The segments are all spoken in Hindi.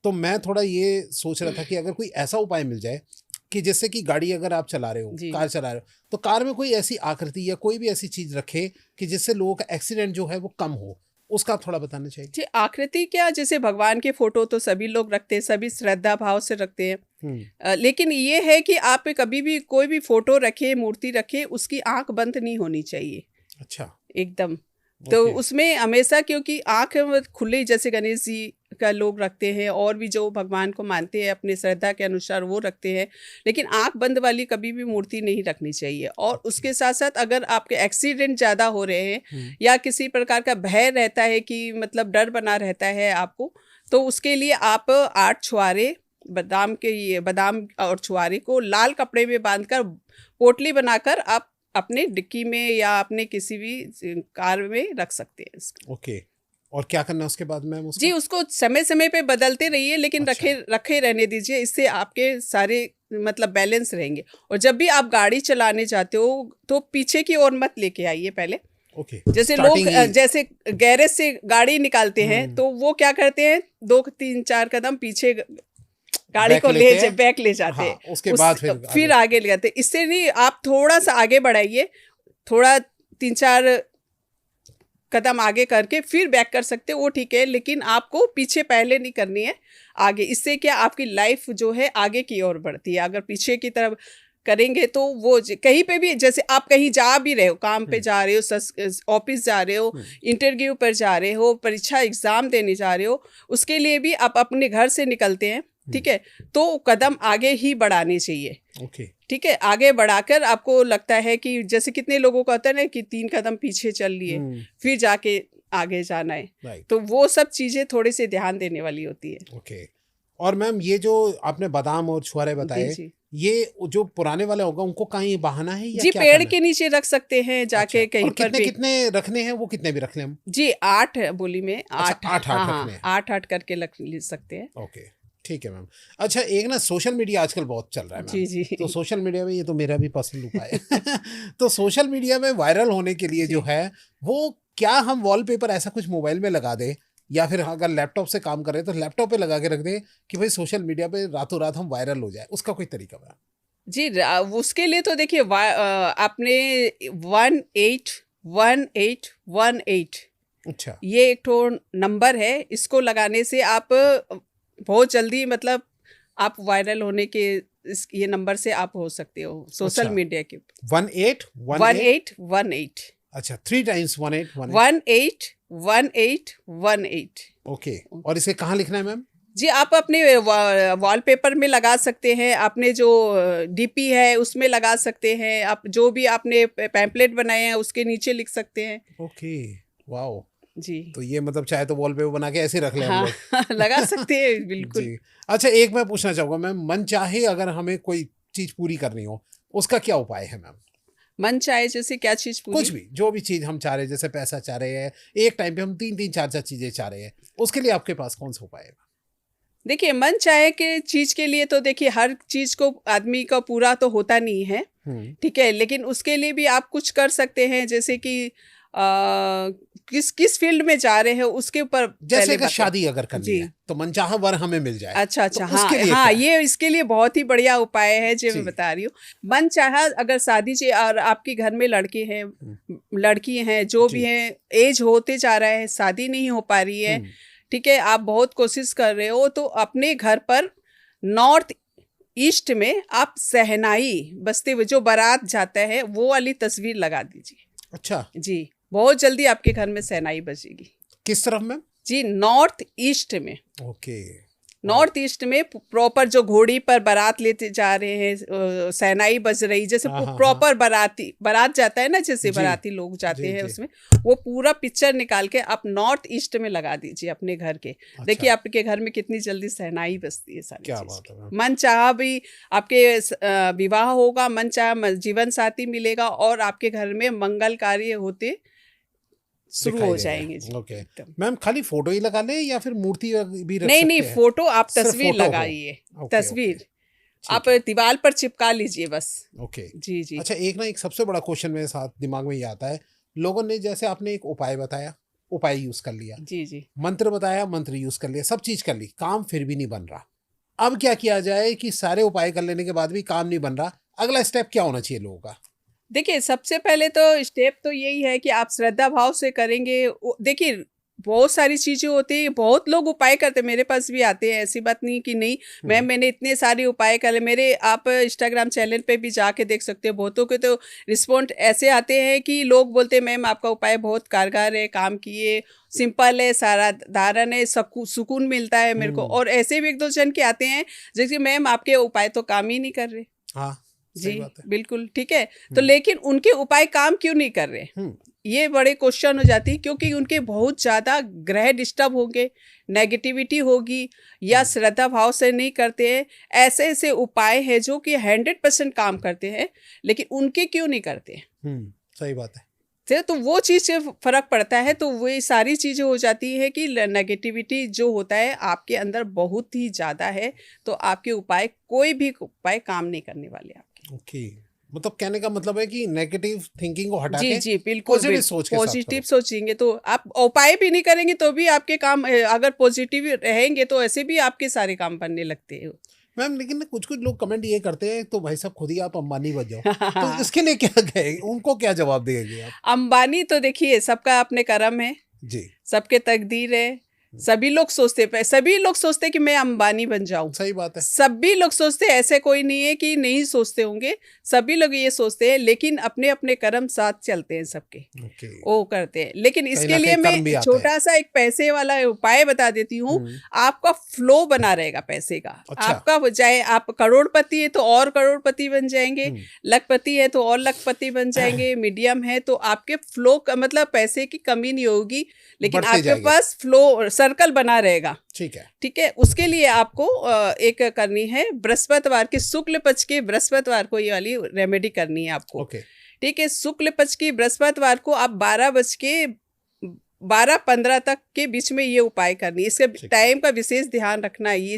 तो मैं थोड़ा ये सोच रहा था कि अगर कोई ऐसा उपाय मिल जाए कि जैसे कि गाड़ी अगर आप चला रहे हो, जी कार चला रहे हो, तो कार में कोई ऐसी आकृति या कोई भी ऐसी चीज रखे कि जिससे लोगों का एक्सीडेंट जो है वो कम हो, उसका थोड़ा बताना चाहिए। जी, आकृति क्या, जैसे भगवान के फोटो तो सभी लोग रखते हैं, सभी श्रद्धा भाव से रखते हैं। लेकिन ये है कि आप कभी भी कोई भी फोटो रखे, मूर्ति रखे, उसकी आंख बंद नहीं होनी चाहिए। अच्छा। एकदम। तो ओके। उसमें हमेशा, क्योंकि आंख खुले, जैसे गणेश जी का लोग रखते हैं और भी जो भगवान को मानते हैं अपने श्रद्धा के अनुसार वो रखते हैं, लेकिन आंख बंद वाली कभी भी मूर्ति नहीं रखनी चाहिए। और उसके साथ साथ अगर आपके एक्सीडेंट ज़्यादा हो रहे हैं या किसी प्रकार का भय रहता है कि मतलब डर बना रहता है आपको, तो उसके लिए आप 8 छुआरे बादाम और छुआरे को लाल कपड़े में बांधकर पोटली बनाकर आप अपने डिक्की में या अपने किसी भी कार में रख सकते हैं इसको। ओके। और क्या करना है उसके बाद मैम उसका? जी, उसको समय समय पे बदलते रहिए, लेकिन अच्छा। रखे रहने दीजिए, इससे आपके सारे मतलब बैलेंस रहेंगे। और जब भी आप गाड़ी चलाने जाते हो तो पीछे की ओर मत लेके आइए पहले। ओके। जैसे लोग स्टार्टिंग जैसे गैरेज से गाड़ी निकालते हैं तो वो क्या करते हैं, 2-3-4 कदम पीछे गाड़ी बैक को लेते हैं। बैक ले जाते हाँ, हैं, उसके बाद फिर आगे ले जाते हैं। इससे नहीं, आप थोड़ा सा आगे बढ़ाइए, थोड़ा 3-4 कदम आगे करके फिर बैक कर सकते हो, वो ठीक है, लेकिन आपको पीछे पहले नहीं करनी है, आगे। इससे क्या आपकी लाइफ जो है आगे की ओर बढ़ती है। अगर पीछे की तरफ करेंगे तो वो कहीं पे भी, जैसे आप कहीं जा भी रहे हो, काम पे जा रहे हो, ऑफिस जा रहे हो, इंटरव्यू पर जा रहे हो, परीक्षा एग्जाम देने जा रहे हो, उसके लिए भी आप अपने घर से निकलते हैं, ठीक है, तो कदम आगे ही बढ़ाने चाहिए। ओके। ठीक है, आगे बढ़ाकर आपको लगता है कि जैसे कितने लोगों को होता है ना कि 3 कदम पीछे चल लिए फिर जाके आगे जाना है, राइट। तो वो सब चीजें थोड़ी सी ध्यान देने वाली होती है। ओके। और मैम ये जो आपने बादाम और छुआरे बताए, जी ये जो पुराने वाले होगा उनको कहीं बहाना है या जी, क्या पेड़ करना के है? नीचे रख सकते हैं जाके, अच्छा। कहीं और पर कितने भी। कितने रखने हैं, वो कितने भी रख लें हम? जी 8 है बोली में, अच्छा, 8। 8 हाँ 8 हाँ, रखने हैं। 8 करके ले सकते हैं। ओके, ठीक है मैम। अच्छा, एक ना सोशल मीडिया आजकल बहुत चल रहा है मैम। जी तो जी सोशल मीडिया में, ये तो मेरा भी पसंद उपाय है तो सोशल मीडिया में वायरल होने के लिए जो जी। है, वो क्या हम वॉलपेपर ऐसा कुछ मोबाइल में लगा दें, या फिर अगर लैपटॉप से काम कर रहे हैं तो लैपटॉप पे लगा के रख दें कि भाई सोशल मीडिया पे रातों रात हम वायरल हो जाए? उसका कोई तरीका मैम? जी, उसके लिए तो देखिए, आपने 181818 अच्छा। ये एक तो नंबर है, इसको लगाने से आप बहुत जल्दी, मतलब आप वायरल होने के ये नंबर से आप हो सकते हो सोशल अच्छा। मीडिया के। 1818। 1818 अच्छा, 3 टाइम्स 1818। 181818। ओके। और इसे कहाँ लिखना है मैम? जी, आप अपने वॉलपेपर में लगा सकते हैं, आपने जो डीपी है उसमें लगा सकते हैं, आप जो भी आपने पैम्पलेट बनाए हैं उसके नीचे लिख सकते हैं। ओके। वाओ। जी तो ये मतलब चाहे तो वॉलपेपर बना के ऐसे ही रख लें हम हाँ लोग लगा सकते हैं बिल्कुल। जी। अच्छा, एक मैं पूछना चाहूंगा मैम, मन चाहे अगर हमें कोई चीज पूरी करनी हो, उसका क्या उपाय है मैम? मन चाहे जैसे क्या चीज पूरी? कुछ भी, जो भी चीज हम चाह रहे हैं, जैसे पैसा चाह रहे हैं, एक टाइम पे हम 3-3 4-4 चीजें चाह रहे हैं, उसके लिए आपके पास कौन सा उपाय है? देखिए, मन चाहे के चीज के लिए तो देखिए, हर चीज को आदमी का पूरा तो होता नहीं है, ठीक है, लेकिन उसके लिए भी आप कुछ कर सकते हैं, जैसे कि किस फील्ड में जा रहे हैं उसके ऊपर जैसे पहले कि बताएं। शादी अगर करनी जी, है तो मनचाहा वर हमें मिल जाए, अच्छा तो हाँ उसके लिए हाँ, क्या है? ये इसके लिए बहुत ही बढ़िया उपाय है जो मैं जी। बता रही हूँ। मन चाहा, अगर शादी से और आपके घर में लड़के हैं, लड़की हैं, जो भी जी। हैं, एज होते जा रहा है, शादी नहीं हो पा रही है, ठीक है, आप बहुत कोशिश कर रहे हो, तो अपने घर पर नॉर्थ ईस्ट में आप शहनाई बजते हुए जो बारात जाता है वो वाली तस्वीर लगा दीजिए। अच्छा। जी, बहुत जल्दी आपके घर में शहनाई बजेगी। किस तरफ मैम? जी, नॉर्थ ईस्ट में। ओके। नॉर्थ ईस्ट में प्रॉपर जो घोड़ी पर बारात लेते जा रहे हैं, शहनाई बज रही, जैसे हाँ हाँ हाँ। प्रॉपर बारात जाता है ना, जैसे जी बाराती लोग जाते जी हैं जी। उसमें, वो पूरा पिक्चर निकाल के आप नॉर्थ ईस्ट में लगा दीजिए अपने घर के। देखिए अच्छा, आपके घर में कितनी जल्दी शहनाई बजती है सारी क्या चीज बात है की। मैम। मन चाहा भी आपके विवाह होगा, मन चाहा जीवन साथी मिलेगा, और आपके घर में मंगल कार्य होते शुरू दिखाई हो देंगे। जाएंगे जी, ओके एकदम। मैम, खाली फोटो ही लगा लें या फिर मूर्ति भी रख नहीं नहीं, सकते हैं? फोटो आप सिर्फ तस्वीर फोटो हो? लगाइए, ओके तस्वीर ओके, आप ठीक है। दीवार पर चिपका लीजिए बस। ओके। जी जी अच्छा, एक ना एक सबसे बड़ा क्वेश्चन मेरे साथ दिमाग में ये आता है, लोगों ने, जैसे आपने एक उपाय बताया उपाय यूज कर लिया, जी जी मंत्र बताया, मंत्र यूज कर लिया, सब चीज कर ली, काम फिर भी नहीं बन रहा। अब क्या किया जाए कि सारे उपाय कर लेने के बाद भी काम नहीं बन रहा? अगला स्टेप क्या होना चाहिए लोगों का? देखिए, सबसे पहले तो स्टेप तो यही है कि आप श्रद्धा भाव से करेंगे। देखिए, बहुत सारी चीज़ें होती हैं, बहुत लोग उपाय करते हैं, मेरे पास भी आते हैं, ऐसी बात नहीं कि नहीं। मैंने इतने सारे उपाय करे, मेरे आप इंस्टाग्राम चैनल पे भी जाके देख सकते हो। बहुतों के तो रिस्पॉन्ड ऐसे आते हैं कि लोग बोलते हैं, मैम आपका उपाय बहुत कारगर है, काम किए, सिंपल है, सारा धारण है, सुकून मिलता है मेरे को। और ऐसे भी एक दो जन के आते हैं जैसे, मैम आपके उपाय तो काम ही नहीं कर रहे। हाँ, जी, सही बात है। बिल्कुल ठीक है। तो लेकिन उनके उपाय काम क्यों नहीं कर रहे, ये बड़े क्वेश्चन हो जाती है। क्योंकि उनके बहुत ज़्यादा ग्रह डिस्टर्ब होंगे, नेगेटिविटी होगी, या श्रद्धा भाव से नहीं करते हैं। ऐसे ऐसे उपाय हैं जो कि 100% काम करते हैं, लेकिन उनके क्यों नहीं करते। सही बात है। तो वो चीज़ से फर्क पड़ता है। तो वही सारी चीज़ें हो जाती है कि नेगेटिविटी जो होता है आपके अंदर बहुत ही ज़्यादा है, तो आपके उपाय, कोई भी उपाय काम नहीं करने वाले आपके। ओके, मतलब कहने का मतलब है कि नेगेटिव थिंकिंग को हटा जी के जी बिल्कुल पॉजिटिव सोच के साथ पॉजिटिव करो। सोचेंगे तो आप उपाय भी नहीं करेंगे तो भी आपके काम, अगर पॉजिटिव रहेंगे तो ऐसे भी आपके सारे काम बनने लगते हैं। मैम, लेकिन कुछ कुछ लोग कमेंट ये करते हैं, तो भाई साहब खुद ही आप अंबानी बन जाओ, तो इसके लिए क्या कहे, उनको क्या जवाब देंगे आप? अंबानी तो देखिए, सबका अपने कर्म है, जी, सबके तकदीर है। सभी लोग सोचते हैं कि मैं अंबानी बन जाऊं। सही बात है। सभी लोग सोचते हैं, ऐसे कोई नहीं है कि नहीं सोचते होंगे। सभी लोग ये सोचते हैं, लेकिन अपने अपने कर्म साथ चलते हैं सबके, ओके, वो करते हैं। लेकिन कहीं इसके ना लिए कहीं कर्म भी मैं आता है। छोटा सा एक पैसे वाला उपाय बता देती हूँ। आपका फ्लो बना रहेगा पैसे का। अच्छा। आपका चाहे आप करोड़पति है तो और करोड़पति बन जाएंगे, लखपति है तो और लखपति बन जाएंगे, मीडियम है तो आपके फ्लो का मतलब पैसे की कमी नहीं होगी, लेकिन बढ़ते आपके जाएंगे। पास फ्लो सर्कल बना रहेगा। ठीक है। ठीक है, उसके लिए आपको एक करनी है, बृहस्पतिवार के शुक्ल पक्ष के बृहस्पतिवार को ये वाली रेमेडी करनी है आपको। ओके, ठीक है, शुक्ल पक्ष की बृहस्पतिवार को आप 12:15 तक के बीच में ये उपाय करनी है। इसके टाइम का विशेष ध्यान रखना है। ये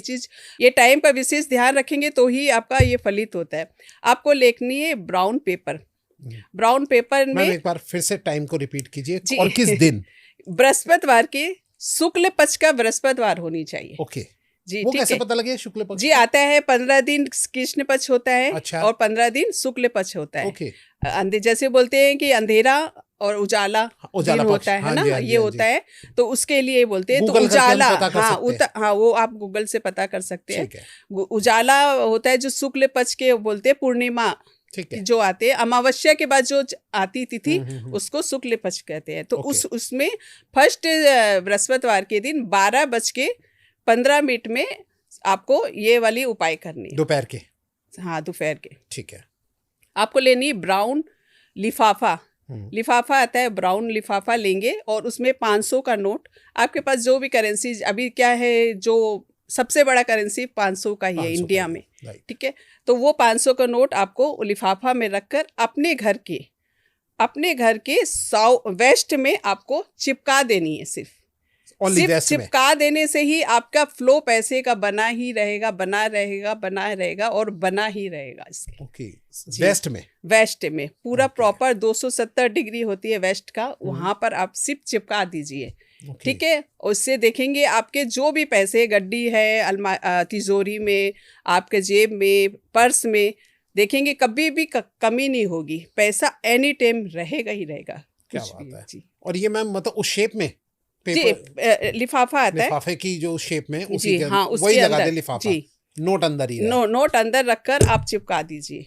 टाइम का विशेष ध्यान रखेंगे तो ही आपका ये फलित होता है। आपको लेखनी है ब्राउन पेपर। ब्राउन पेपर में मैम एक बार फिर से टाइम को रिपीट कीजिए, जी। और किस दिन? बृहस्पतिवार के शुक्ल पक्ष का बृहस्पतिवार होनी चाहिए। ओके, जी, वो ठीक कैसे है। पता लगे शुक्ल पक्ष जी, का? आता है 15 दिन कृष्ण पक्ष होता है। अच्छा। और 15 दिन शुक्ल पक्ष होता है। ओके, जैसे बोलते हैं कि अंधेरा और उजाला उजाला दिन पक्ष, होता है हाँ ना, जी, हाँ जी, ये हाँ होता जी। है। तो उसके लिए बोलते हैं तो गूगल करके हम उजाला, पता कर हाँ सकते हैं। हाँ, वो आप गूगल से पता कर सकते हैं। ठीक है, उजाला होता है जो शुक्ल पक्ष के बोलते हैं, पूर्णिमा ठीक है। जो आते हैं, अमावस्या के बाद जो आती तिथि हम्म। उसको शुक्ल पक्ष कहते हैं। तो ओके। उसमें फर्स्ट बृहस्पतिवार के दिन 12:15 में आपको ये वाली उपाय करनी है। दोपहर के? हाँ, दोपहर के। ठीक है। आपको लेनी ब्राउन लिफाफा। लिफाफा आता है, ब्राउन लिफाफा लेंगे और उसमें 500 का नोट। आपके पास जो भी करेंसी, अभी क्या है, जो सबसे बड़ा करेंसी 500 का ही है 500 इंडिया का, में। राइट। ठीक है, तो वो 500 का नोट आपको लिफाफा में रखकर अपने घर के वेस्ट में आपको चिपका देनी है। सिर्फ चिपका देने से ही आपका फ्लो पैसे का बना ही रहेगा, बना रहेगा और बना ही रहेगा इसके। ओके, वेस्ट में पूरा प्रॉपर 270 डिग्री होती है वेस्ट का, वहां पर आप सिर्फ चिपका दीजिए। ठीक है, उससे देखेंगे आपके जो भी पैसे, गड्डी है, तिजोरी में, आपके जेब में, पर्स में, देखेंगे कभी भी कमी नहीं होगी। पैसा एनी टाइम रहेगा ही रहेगा। क्या बात है जी। और ये मैम मतलब उस शेप में जी, लिफाफा आता है, लिफाफे की जो शेप में, उसी जी, के हाँ, वही लगा अंदर, दे लिफाफा। जी, नोट अंदर ही रहे। नोट अंदर रखकर आप चिपका दीजिए।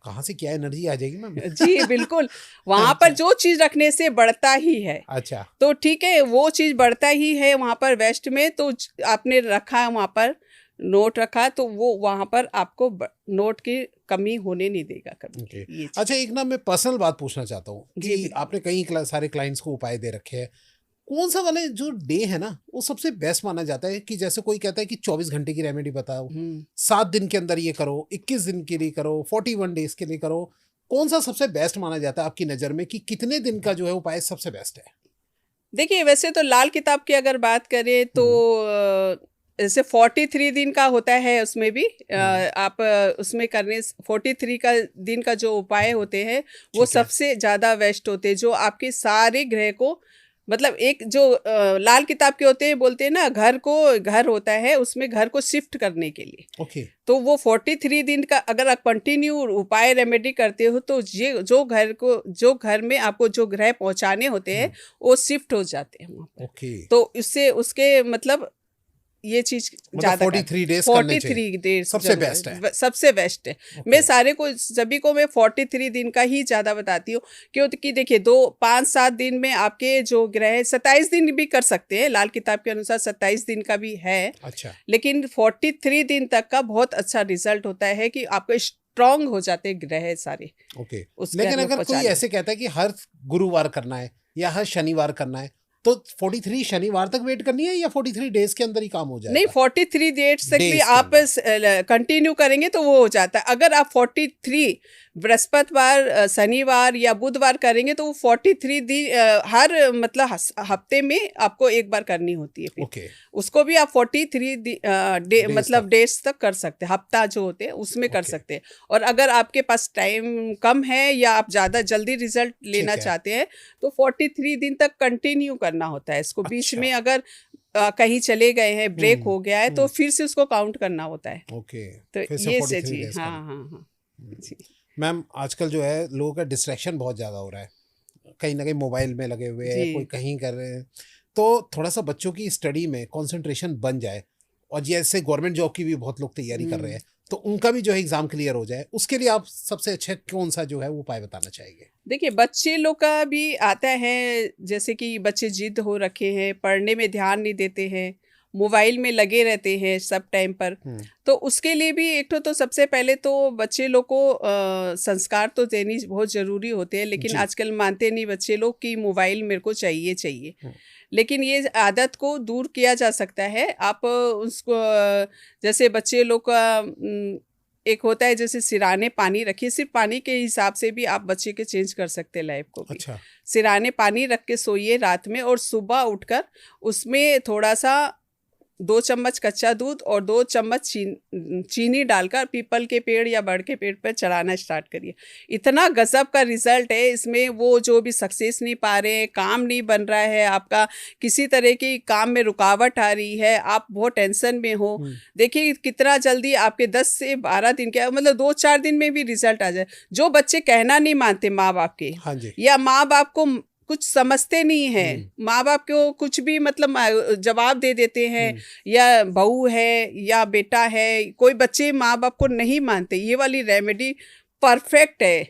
कहाँ से क्या एनर्जी आ जाएगी मैम? जी बिल्कुल, वहां पर जो चीज रखने से बढ़ता ही है। अच्छा, तो ठीक है, वो चीज बढ़ता ही है वहां पर वेस्ट में। तो आपने रखा, वहां पर नोट रखा, तो वो वहां पर आपको नोट की कमी होने नहीं देगा कभी। ये अच्छा, एक ना मैं पर्सनल बात पूछना चाहता हूँ कि आपने कई सारे क्लाइंट्स को उपाय दे रखे हैं, कौन सा वाले जो डे है ना वो सबसे बेस्ट माना जाता है? कि जैसे कोई कहता है कि 24 घंटे की रेमेडी बताओ, 7 दिन के अंदर ये करो, 21 दिन के लिए करो, 41 डेज के लिए करो, कौन सा सबसे बेस्ट माना जाता है आपकी नज़र में, कि कितने दिन का जो है उपाय सबसे बेस्ट है? देखिए, वैसे तो लाल किताब की अगर बात करें तो जैसे 43 दिन का होता है, उसमें भी आप उसमें करने 43 का दिन का जो उपाय होते हैं वो सबसे ज़्यादा बेस्ट होते हैं, जो आपके सारे ग्रह को मतलब एक जो लाल किताब के होते हैं, बोलते हैं ना, घर होता है, उसमें घर को शिफ्ट करने के लिए। ओके। तो वो 43 दिन का अगर आप कंटिन्यू उपाय रेमेडी करते हो तो ये जो घर में आपको जो ग्रह पहुंचाने होते हैं वो शिफ्ट हो जाते हैं वहाँ पर। ओके। तो इससे उसके मतलब ये चीज ज्यादा 43 डेज करने चाहिए। 43 डेज सबसे बेस्ट है। सबसे बेस्ट है। मैं सभी को मैं 43 दिन का ही ज्यादा बताती हूँ, क्योंकि देखिए 5-7 दिन में आपके जो ग्रह 27 दिन भी कर सकते हैं, लाल किताब के अनुसार 27 दिन का भी है। अच्छा। लेकिन 43 दिन तक का बहुत अच्छा रिजल्ट होता है कि आपको स्ट्रांग हो जाते हैं ग्रह सारे। ओके। लेकिन अगर कोई ऐसे कहता है कि हर गुरुवार करना है या हर शनिवार करना है, तो 43 शनिवार तक वेट करनी है या 43 डेज के अंदर ही काम हो जाएगा? नहीं, 43 डेट्स तक भी आप कंटिन्यू करेंगे तो वो हो जाता है। अगर आप 43 बृहस्पतिवार, शनिवार या बुधवार करेंगे तो वो 43 दिन हर मतलब हफ्ते में आपको एक बार करनी होती है। फिर ओके। उसको भी आप 43 मतलब डेज तक कर सकते हैं, हफ्ता जो होते हैं उसमें कर सकते हैं। और अगर आपके पास टाइम कम है या आप ज़्यादा जल्दी रिजल्ट लेना चाहते हैं तो 43 दिन तक कंटिन्यू करना होता है इसको। बीच में अगर कहीं चले गए हैं, ब्रेक हो गया है, तो फिर से उसको काउंट करना होता है। ओके। तो ये जी, हाँ। मैम, आजकल जो है लोगों का डिस्ट्रैक्शन बहुत ज़्यादा हो रहा है, कहीं ना कहीं मोबाइल में लगे हुए हैं, कोई कहीं कर रहे हैं, तो थोड़ा सा बच्चों की स्टडी में कंसंट्रेशन बन जाए, और जैसे गवर्नमेंट जॉब की भी बहुत लोग तैयारी कर रहे हैं, तो उनका भी जो है एग्जाम क्लियर हो जाए, उसके लिए आप सबसे अच्छा कौन सा जो है वो उपाय बताना चाहेंगे? देखिए, बच्चे लोग का भी आता है, जैसे कि बच्चे जिद हो रखे हैं, पढ़ने में ध्यान नहीं देते हैं, मोबाइल में लगे रहते हैं सब टाइम पर। तो उसके लिए भी एक तो सबसे पहले तो बच्चे लोग को संस्कार तो देनी बहुत ज़रूरी होते हैं, लेकिन आजकल मानते नहीं बच्चे लोग कि मोबाइल मेरे को चाहिए। लेकिन ये आदत को दूर किया जा सकता है। आप उसको जैसे बच्चे लोग का एक होता है, जैसे सिराने पानी रखिए, सिर्फ पानी के हिसाब से भी आप बच्चे के चेंज कर सकते हैं लाइफ को भी। अच्छा। सिराने पानी रख के सोइए रात में, और सुबह उठकर उसमें थोड़ा सा 2 चम्मच कच्चा दूध और 2 चम्मच चीनी डालकर पीपल के पेड़ या बड़ के पेड़ पर चढ़ाना स्टार्ट करिए। इतना गजब का रिजल्ट है इसमें। वो जो भी सक्सेस नहीं पा रहे हैं, काम नहीं बन रहा है आपका, किसी तरह की काम में रुकावट आ रही है, आप बहुत टेंशन में हो, देखिए कितना जल्दी आपके 10 से 12 दिन के, मतलब 2-4 दिन में भी रिजल्ट आ जाए। जो बच्चे कहना नहीं मानते माँ बाप के, या माँ बाप को कुछ समझते नहीं है, माँ बाप को कुछ भी मतलब जवाब दे देते हैं, या बहू है या बेटा है, कोई बच्चे माँ बाप को नहीं मानते, ये वाली रेमेडी परफेक्ट है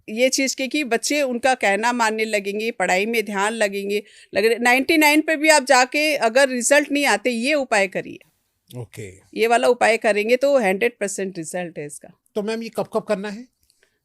ये चीज़ की, कि बच्चे उनका कहना मानने लगेंगे, पढ़ाई में ध्यान लगेंगे। 99 पे भी आप जाके अगर रिजल्ट नहीं आते, ये उपाय करिए। ओके। ये वाला उपाय करेंगे तो 100% रिजल्ट है इसका। तो मैम ये कब करना है?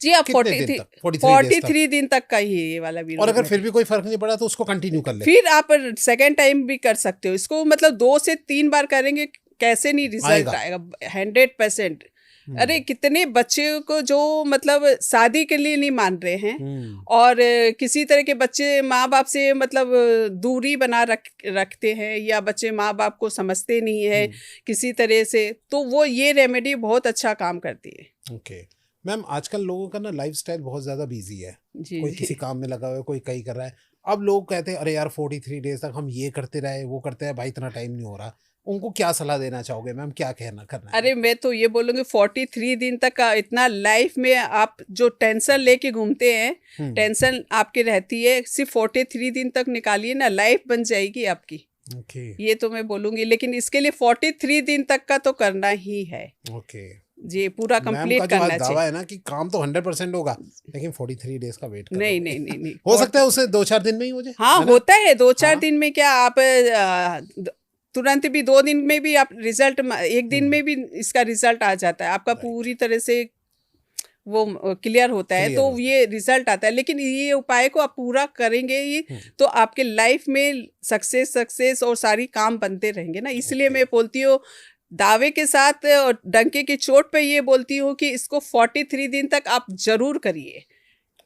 जी, आप 43 दिन तक का ही ये वाला भी। और अगर फिर भी कोई फर्क नहीं पड़ा तो उसको कंटिन्यू कर ले, फिर आप सेकेंड टाइम भी कर सकते हो इसको। मतलब 2 से 3 बार करेंगे, कैसे नहीं रिजल्ट आएगा 100%। अरे कितने बच्चे को जो मतलब शादी के लिए नहीं मान रहे हैं, और किसी तरह के बच्चे माँ बाप से मतलब दूरी बना रखते हैं, या बच्चे माँ बाप को समझते नहीं है किसी तरह से, तो वो ये रेमेडी बहुत अच्छा काम करती है। ओके। मैम, आजकल लोगों का ना लाइफस्टाइल बहुत ज़्यादा बिजी है, कोई किसी काम में लगा हुआ है, कोई कहीं कर रहा है। अब लोग कहते हैं अरे यार 43 डेज तक हम ये करते रहे, वो करते हैं, भाई इतना टाइम नहीं हो रहा। उनको क्या सलाह देना चाहोगे मैम, क्या कहना करना है? अरे मैं तो ये बोलूँगी 43 दिन तक का इतना लाइफ में आप जो टेंशन लेके घूमते हैं, टेंशन आपकी रहती है, सिर्फ 43 दिन तक निकालिए ना, लाइफ बन जाएगी आपकी। ये तो मैं बोलूँगी, लेकिन इसके लिए 43 दिन तक का तो करना ही है। जी, पूरा कंप्लीट करना चाहिए। दावा है ना कि काम तो 100% होगा, लेकिन 43 डेज का वेट करना। नहीं हो सकता है उसे 2-4 दिन में ही हो जाए। हाँ, होता है 2-4 दिन में। क्या आप तुरंत भी 2 दिन में भी आप रिजल्ट, 1 दिन में भी इसका रिजल्ट आ जाता है आपका, पूरी तरह से वो क्लियर होता है, तो ये रिजल्ट आता है। लेकिन ये उपाय को आप पूरा करेंगे ही तो आपके लाइफ में सक्सेस और सारी काम बनते रहेंगे ना। इसलिए मैं बोलती हूँ, दावे के साथ और डंके की चोट पे ये बोलती हूँ कि इसको 43 दिन तक आप जरूर करिए।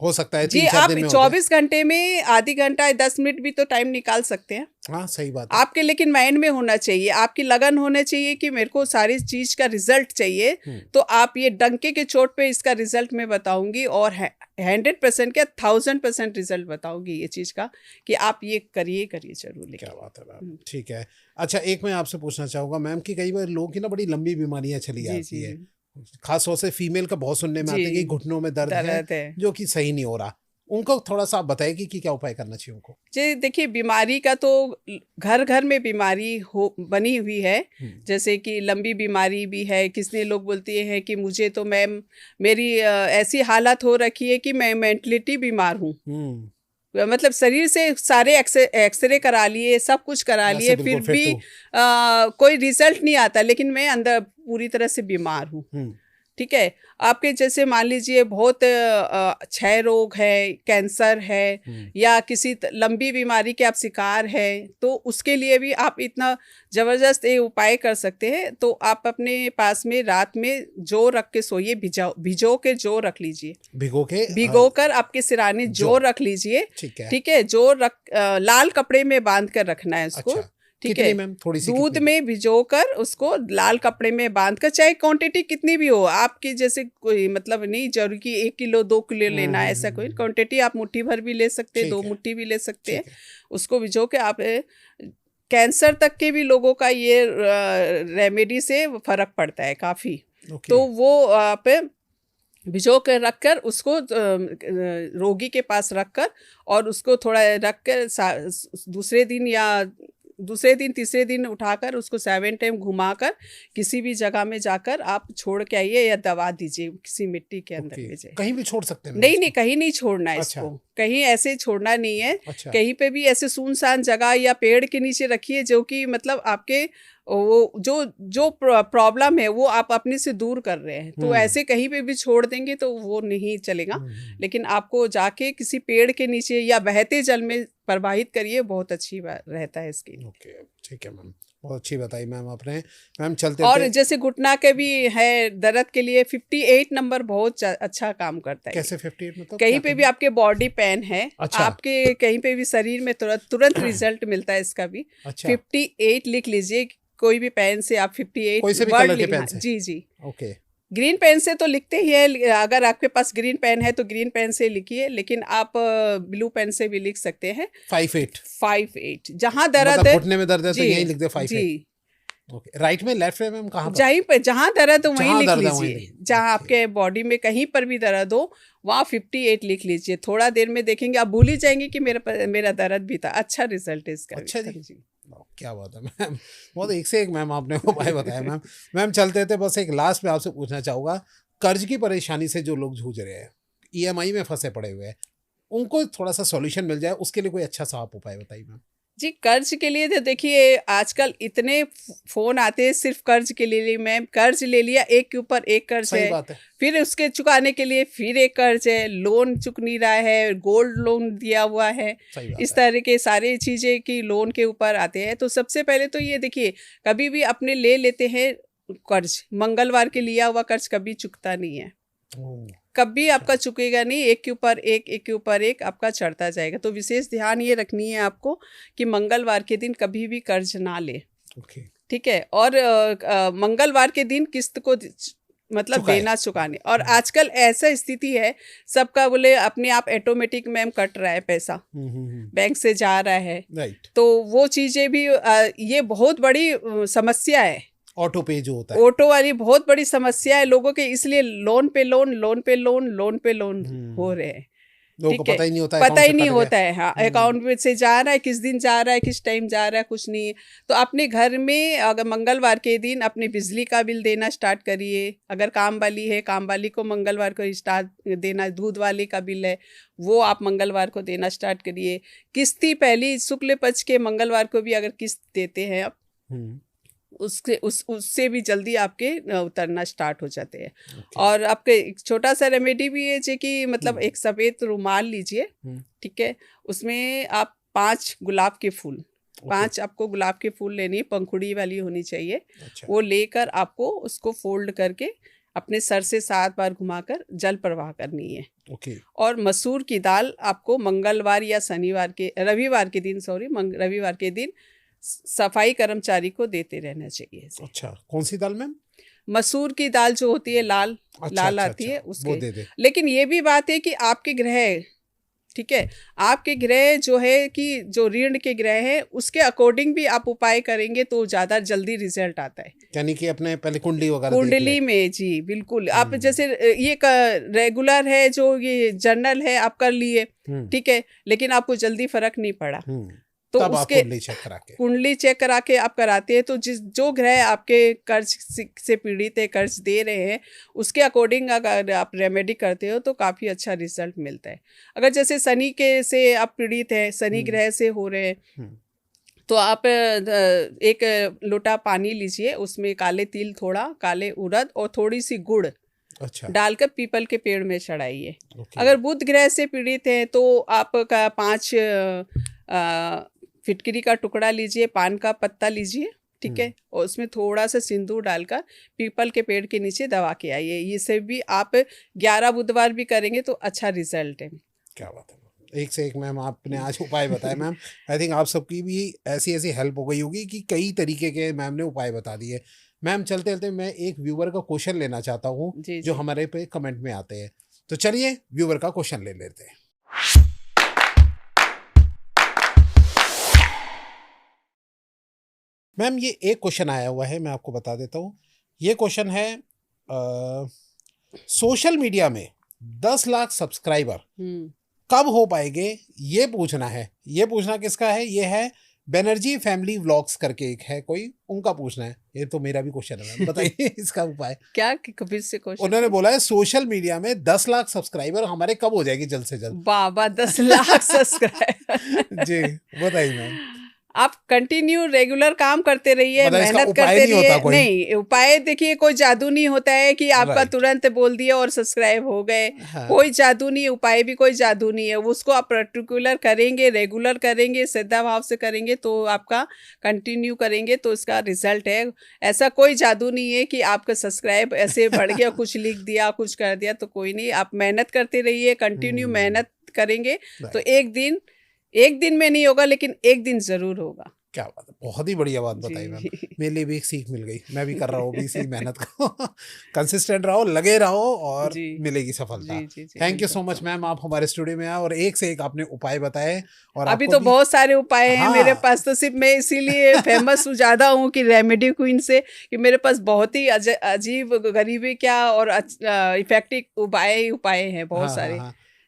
हो सकता है जी, 3-4 आप दिन में हो जाए। 24 घंटे में आधी घंटा 10 मिनट भी तो टाइम निकाल सकते हैं हाँ, सही बात है। आपके, लेकिन माइंड में होना चाहिए, आपकी लगन होना चाहिए कि मेरे को सारी चीज का रिजल्ट चाहिए। तो आप ये डंके के चोट पे इसका रिजल्ट मैं बताऊंगी, और 100% क्या 1000% रिजल्ट बताऊंगी ये चीज का, कि आप ये करिए करिए जरूर। क्या लेकिन बात है मैम, ठीक है। अच्छा, एक मैं आपसे पूछना चाहूँगा मैम कि कई बार लोगों की ना बड़ी लंबी बीमारियाँ चली जी जाती जी है। खास तौर से फीमेल का बहुत सुनने में आता है कि जी, घुटनों में दर्द है, दर्द है। जो कि सही नहीं हो रहा। उनको थोड़ा सा आप बताइए कि क्या उपाय करना चाहिए उनको? जी देखिए, बीमारी का तो घर घर में बीमारी हो बनी हुई है। जैसे कि लंबी बीमारी भी है, किसने लोग बोलते हैं कि मुझे तो मैम मेरी ऐसी हालत हो रखी है कि मैं मेंटलिटी बीमार हूँ। मतलब शरीर से सारे एक्सरे करा लिए, सब कुछ करा वैसे लिए, फिर बिल्कुल फिट भी हूँ। कोई रिजल्ट नहीं आता, लेकिन मैं अंदर पूरी तरह से बीमार हूँ। ठीक है, आपके जैसे मान लीजिए बहुत क्षय रोग है, कैंसर है, या किसी लंबी बीमारी के आप शिकार है, तो उसके लिए भी आप इतना जबरदस्त ये उपाय कर सकते हैं। तो आप अपने पास में रात में जौ रख के सोइए, भिजो के जौ रख लीजिए, भिगो के भिगो कर आपके सिराने जौ। जौ रख लीजिए। ठीक है। ठीक है, जौ रख लाल कपड़े में बांध कर रखना है उसको। अच्छा, ठीक कितनी है, मैम, थोड़ी सी दूध कितनी? में भिजोकर उसको लाल कपड़े में बांध कर, चाहे क्वांटिटी कितनी भी हो आपकी, जैसे कोई मतलब नहीं जरूरी कि 1 किलो 2 किलो लेना है, ऐसा कोई क्वांटिटी, आप मुट्ठी भर भी ले सकते हैं, ठीक 2 है, मुट्ठी भी ले सकते हैं। ठीक है। उसको भिजो के आप कैंसर तक के भी लोगों का ये रेमेडी से फर्क पड़ता है काफी। ओके। तो वो आप भिजो कर रख कर उसको रोगी के पास रख कर, और उसको थोड़ा रख कर दूसरे दिन तीसरे दिन उठाकर उसको 7 टाइम घुमाकर किसी भी जगह में जाकर आप छोड़ के आइए, या दबा दीजिए किसी मिट्टी के अंदर ओके, में जाए। कहीं भी छोड़ सकते हैं मैम नहीं नहीं, इसको? कहीं नहीं छोड़ना है अच्छा। इसको, कहीं ऐसे छोड़ना नहीं है। अच्छा। कहीं पे भी ऐसे सुनसान जगह या पेड़ के नीचे रखिए, जो कि मतलब आपके वो जो प्रॉब्लम है वो आप अपने से दूर कर रहे हैं। तो ऐसे कहीं पे भी छोड़ देंगे तो वो नहीं चलेगा। लेकिन आपको जाके किसी पेड़ के नीचे या बहते जल में प्रवाहित करिए, बहुत अच्छी बात रहता है इसके लिए। ओके, ठीक है मैम, बहुत अच्छी बताई मैम आपने। मैम चलते और जैसे घुटना के भी है दर्द के लिए 58 नंबर बहुत अच्छा काम करता है। कैसे 58 मतलब कहीं क्या पे भी करना? आपके बॉडी पेन है, अच्छा। आपके कहीं पे भी शरीर में तुरंत रिजल्ट मिलता है इसका भी। अच्छा। 58 लिख लीजिए, कोई भी पेन से आप 58 कोई से भी वर्ड कलर के लिखना। पेन से? जी जी, ओके। ग्रीन पेन से तो लिखते ही है, अगर आपके पास ग्रीन पेन है तो ग्रीन पेन से लिखिए, लेकिन आप ब्लू पेन से भी लिख सकते हैं। 58 58 जहाँ दर्द मतलब है। घुटने में दर्द है तो जी यहीं लिख दे 58। जी, ओके, राइट में, लेफ्ट में मैम, कहाँ पर? जहीं पे जहाँ दर्द हो वहीं जहाँ लिख दर्द है वहीं लीजिए, लिख। जहाँ ओके। आपके बॉडी में कहीं पर भी दर्द हो वहाँ 58 लिख लीजिए। थोड़ा देर में देखेंगे आप भूल ही जाएंगे कि मेरा दर्द भी था। अच्छा रिजल्ट है इसका। अच्छा भी। जी। क्या बात है मैम, बहुत एक से एक मैम आपने उपाय बताया मैम। मैम चलते थे, बस एक लास्ट में आपसे पूछना चाहूँगा, कर्ज की परेशानी से जो लोग जूझ रहे हैं, ईएमआई में फंसे पड़े हुए हैं, उनको थोड़ा सा सॉल्यूशन मिल जाए, उसके लिए कोई अच्छा सा आप उपाय बताइए मैम। जी, कर्ज के लिए तो देखिए आजकल इतने फोन आते हैं सिर्फ कर्ज के लिए। मैम कर्ज ले लिया, एक के ऊपर एक कर्ज सही है, बात है। फिर उसके चुकाने के लिए फिर एक कर्ज है, लोन चुक नहीं रहा है, गोल्ड लोन दिया हुआ है, सही बात इस है। तरह के सारे चीज़ें की लोन के ऊपर आते हैं। तो सबसे पहले तो ये देखिए, कभी भी अपने ले लेते हैं कर्ज, मंगलवार के लिया हुआ कर्ज कभी चुकता नहीं है, ओह, कभी आपका चुकेगा नहीं। एक के ऊपर एक के ऊपर एक आपका चढ़ता जाएगा। तो विशेष ध्यान ये रखनी है आपको कि मंगलवार के दिन कभी भी कर्ज ना ले। ओके। ठीक है, और मंगलवार के दिन किस्त को मतलब चुकाए। देना चुकाने। और आजकल ऐसा स्थिति है, सबका बोले अपने आप ऑटोमेटिक मैम कट रहा है पैसा, बैंक से जा रहा है। राइट। तो वो चीज़ें भी ये बहुत बड़ी समस्या है। ऑटो पे जो होता है। ऑटो वाली बहुत बड़ी समस्या है लोगों के, इसलिए लोन पे लोन, लोन पे लोन, लोन पे लोन हो रहे हैं। लोगों को ठीक है, पता ही नहीं होता, पता अकाउंट ही से नहीं कट होता गया। है। हाँ, अकाउंट में से जा रहा है, किस दिन जा रहा है, किस टाइम जा रहा है, कुछ नहीं है। तो अपने घर में अगर मंगलवार के दिन अपने बिजली का बिल देना स्टार्ट करिए। अगर काम वाली है, काम वाली को मंगलवार को स्टार्ट देना। दूध वाले का बिल है वो आप मंगलवार को देना स्टार्ट करिए। किस्ती पहली शुक्ल पक्ष के मंगलवार को भी अगर किस्त देते हैं आप, उससे भी जल्दी आपके उतरना स्टार्ट हो जाते हैं। और आपके एक छोटा सा रेमेडी भी है जो कि मतलब एक सफ़ेद रुमाल लीजिए। ठीक है, उसमें आप 5 गुलाब के फूल, 5 आपको गुलाब के फूल लेनी है, पंखुड़ी वाली होनी चाहिए। अच्छा। वो लेकर आपको उसको फोल्ड करके अपने सर से 7 बार घुमाकर जल प्रवाह करनी है। ओके। और मसूर की दाल आपको मंगलवार या रविवार के दिन सफाई कर्मचारी को देते रहना चाहिए इसे। अच्छा, कौन सी दाल मैम? मसूर की दाल जो होती है लाल आती है वो उसके। दे दे। लेकिन ये भी बात है कि आपके ग्रह, ठीक है, आपके ग्रह जो है कि जो ऋण के ग्रह है उसके अकॉर्डिंग भी आप उपाय करेंगे तो ज़्यादा जल्दी रिजल्ट आता है। यानी कि अपने पहले कुंडली वगैरह देख कुंडली ले। में जी बिल्कुल। आप जैसे ये रेगुलर है जो ये जनरल है आप कर लिए, ठीक है, लेकिन आपको जल्दी फर्क नहीं पड़ा तो तब उसके आप कुंडली चेक करा के आप कराते हैं तो जो ग्रह आपके कर्ज से पीड़ित है, कर्ज दे रहे हैं, उसके अकॉर्डिंग अगर आप रेमेडी करते हो तो काफ़ी अच्छा रिजल्ट मिलता है। अगर जैसे शनि के से आप पीड़ित हैं, शनि ग्रह से हो रहे हैं, तो आप एक लोटा पानी लीजिए, उसमें काले तिल थोड़ा, काले उड़द और थोड़ी सी गुड़ डालकर पीपल के पेड़ में चढ़ाइए। अगर बुध ग्रह से पीड़ित हैं तो आपका 5 फिटकरी का टुकड़ा लीजिए, पान का पत्ता लीजिए, ठीक है, और उसमें थोड़ा सा सिंदूर डालकर पीपल के पेड़ के नीचे दबा के आइए। ये से भी आप 11 बुधवार भी करेंगे तो अच्छा रिजल्ट है। क्या बात है, एक से एक मैम आपने आज उपाय बताए मैम। आई थिंक आप सबकी भी ऐसी हेल्प हो गई होगी कि कई तरीके के मैम ने उपाय बता दिए। मैम चलते चलते मैं एक व्यूअर का क्वेश्चन लेना चाहता हूँ जो हमारे पे कमेंट में आते हैं, तो चलिए व्यूअर का क्वेश्चन ले लेते हैं। मैम ये एक क्वेश्चन आया हुआ है, मैं आपको बता देता हूँ। ये क्वेश्चन है सोशल मीडिया में 10 लाख सब्सक्राइबर कब हो पाएंगे, ये पूछना है। ये पूछना किसका है? ये है बैनर्जी फैमिली व्लॉग्स करके एक है कोई, उनका पूछना है। ये तो मेरा भी क्वेश्चन है मैम, बताइए इसका उपाय क्या? कभी से क्वेश्चन उन्होंने बोला है सोशल मीडिया में 10 लाख सब्सक्राइबर हमारे कब हो जाएगी जल्द से जल्द। बाबा 10 लाख सब्सक्राइबर जी बताइए मैम। आप कंटिन्यू रेगुलर काम करते रहिए, मेहनत करते नहीं रहिए। नहीं, उपाय देखिए, कोई जादू नहीं होता है कि आपका तुरंत बोल दिया और सब्सक्राइब हो गए। कोई जादू नहीं, उपाय भी कोई जादू नहीं है। उसको आप पर्टिकुलर करेंगे, रेगुलर करेंगे, श्रद्धा भाव से करेंगे तो आपका कंटिन्यू करेंगे तो इसका रिजल्ट है। ऐसा कोई जादू नहीं है कि आपका सब्सक्राइब ऐसे बढ़ गया, कुछ लिख दिया, कुछ कर दिया, तो कोई नहीं। आप मेहनत करते रहिए, कंटिन्यू मेहनत करेंगे तो एक दिन में नहीं होगा लेकिन एक दिन जरूर होगा। क्या बात है, बहुत ही बढ़िया बात बताई मैम। मेरे लिए भी एक सीख मिल गई, मैं भी कर रहा हूँ इसी मेहनत को। कंसिस्टेंट रहो, लगे रहो और मिलेगी सफलता। Thank you so much ma'am, आप हमारे स्टूडियो में आए और एक से एक आपने उपाय बताए। और अभी तो बहुत सारे उपाय हैं मेरे पास, तो सिर्फ मैं इसीलिए फेमस ज्यादा हूँ कि रेमेडी क्वीन से, कि मेरे पास बहुत ही अजीब, गरीबी क्या और इफेक्टिव उपाय हैं बहुत सारे।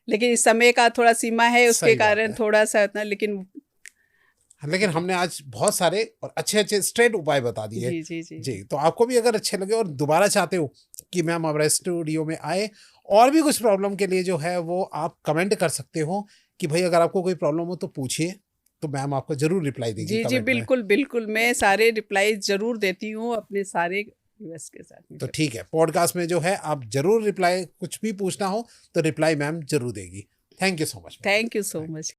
लेकिन इस समय का थोड़ा सीमा है, उसके कारण थोड़ा सा इतना, लेकिन हमने आज बहुत सारे और अच्छे स्ट्रेट उपाय बता दिए। जी। तो आपको भी अगर अच्छे लगे और दोबारा चाहते हो कि मैम हमारे स्टूडियो में आए और भी कुछ प्रॉब्लम के लिए जो है वो आप कमेंट कर सकते हो कि भाई अगर आपको कोई प्रॉब्लम हो तो पूछिए, तो मैम आपको जरूर रिप्लाई देगी। जी बिल्कुल मैं सारे रिप्लाई जरूर देती हूँ अपने सारे व्यूअर्स के साथ। तो ठीक है, पॉडकास्ट में जो है आप जरूर रिप्लाई, कुछ भी पूछना हो तो रिप्लाई मैम जरूर देगी। Thank you so much. Thank you so much.